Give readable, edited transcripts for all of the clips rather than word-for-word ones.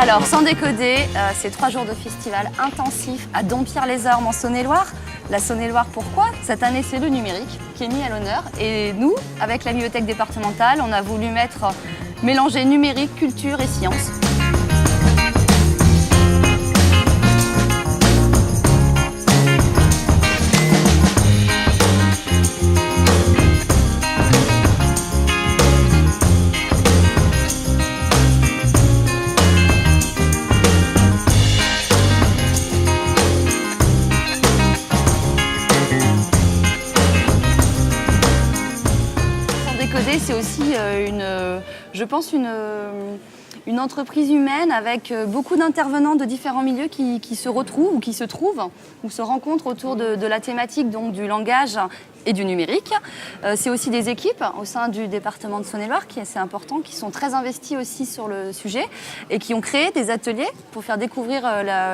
Alors, sans décoder, c'est 3 jours de festival intensif à Dompierre-les-Ormes en Saône-et-Loire. La Saône-et-Loire, pourquoi? Cette année, c'est le numérique qui est mis à l'honneur. Et nous, avec la bibliothèque départementale, on a voulu mélanger numérique, culture et sciences. C'est aussi je pense une entreprise humaine avec beaucoup d'intervenants de différents milieux qui se retrouvent ou qui se trouvent ou se rencontrent autour de la thématique donc, du langage et du numérique. C'est aussi des équipes au sein du département de Saône-et-Loire qui est assez important, qui sont très investies aussi sur le sujet et qui ont créé des ateliers pour faire découvrir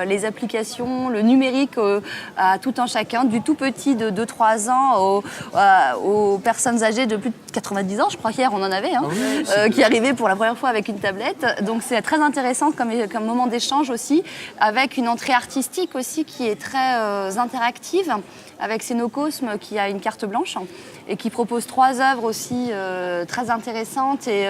les applications, le numérique à tout un chacun, du tout petit de 2-3 ans aux personnes âgées de plus de 90 ans. Je crois qu'hier on en avait, qui arrivaient pour la première fois avec une tablette. Donc c'est très intéressant comme moment d'échange aussi, avec une entrée artistique aussi qui est très interactive, avec Scénocosme qui a une carte blanche et qui propose 3 œuvres aussi très intéressantes et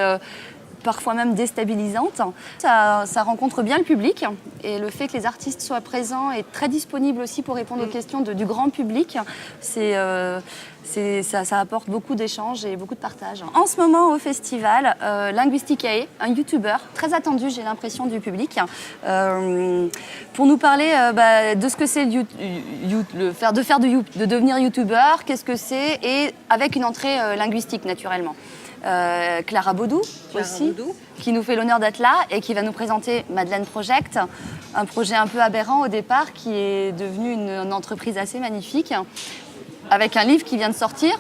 parfois même déstabilisantes. Ça rencontre bien le public et le fait que les artistes soient présents et très disponibles aussi pour répondre aux questions du grand public, ça apporte beaucoup d'échanges et beaucoup de partage. En ce moment au festival, Linguisticae, un youtubeur très attendu, j'ai l'impression, du public, pour nous parler de ce que c'est de devenir youtubeur, qu'est-ce que c'est, et avec une entrée linguistique naturellement. Clara Baudou aussi, qui nous fait l'honneur d'être là et qui va nous présenter Madeleine Project, un projet un peu aberrant au départ qui est devenu une entreprise assez magnifique, avec un livre qui vient de sortir,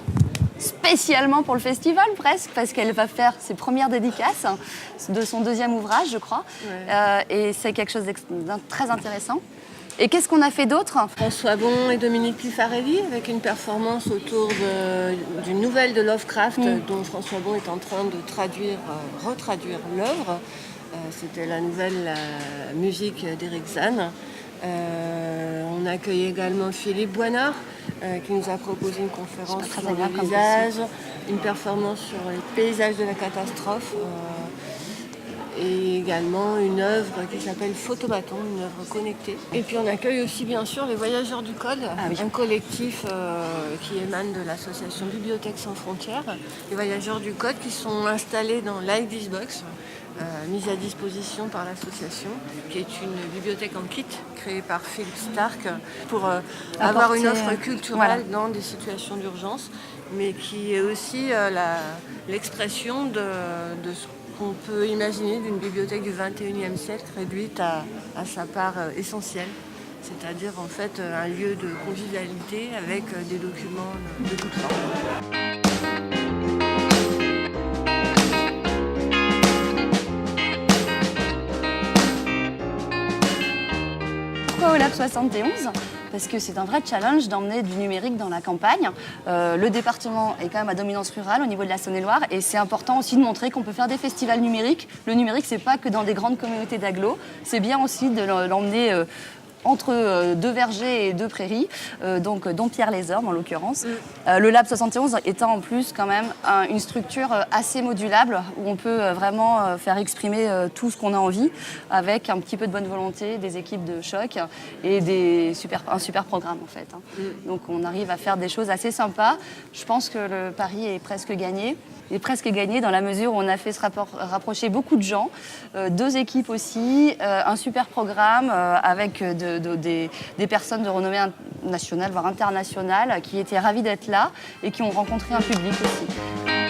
spécialement pour le festival presque, parce qu'elle va faire ses premières dédicaces de son 2e ouvrage, je crois, et c'est quelque chose de très intéressant. Et qu'est-ce qu'on a fait d'autre? François Bon et Dominique Pifarelli avec une performance autour d'une nouvelle de Lovecraft dont François Bon est en train de retraduire l'œuvre. C'était la nouvelle musique d'Eric Zann. On accueille également Philippe Boinard qui nous a proposé une conférence sur le visage, une performance sur les paysages de la catastrophe. Et également une œuvre qui s'appelle Photomaton, une œuvre connectée. Et puis on accueille aussi bien sûr les Voyageurs du Code, un collectif qui émane de l'association Bibliothèques sans frontières. Les Voyageurs du Code qui sont installés dans Like This Box, mise à disposition par l'association, qui est une bibliothèque en kit créée par Philippe Stark pour avoir une offre culturelle dans des situations d'urgence, mais qui est aussi l'expression de ce qu'on peut imaginer d'une bibliothèque du XXIe siècle réduite à sa part essentielle, c'est-à-dire en fait un lieu de convivialité avec des documents de toutes formes. Pourquoi au Lab 71 ? Parce que c'est un vrai challenge d'emmener du numérique dans la campagne. Le département est quand même à dominance rurale au niveau de la Saône-et-Loire et c'est important aussi de montrer qu'on peut faire des festivals numériques. Le numérique, c'est pas que dans des grandes communautés d'agglos, c'est bien aussi de l'emmener entre 2 vergers et 2 prairies, donc Dompierre-les-Ormes en l'occurrence. Le Lab 71 étant en plus quand même une structure assez modulable où on peut vraiment faire exprimer tout ce qu'on a envie avec un petit peu de bonne volonté, des équipes de choc et un super programme en fait. Donc on arrive à faire des choses assez sympas. Je pense que le pari est presque gagné. Il est presque gagné dans la mesure où on a fait se rapprocher beaucoup de gens, 2 équipes aussi, un super programme avec des personnes de renommée nationale, voire internationale, qui étaient ravies d'être là et qui ont rencontré un public aussi.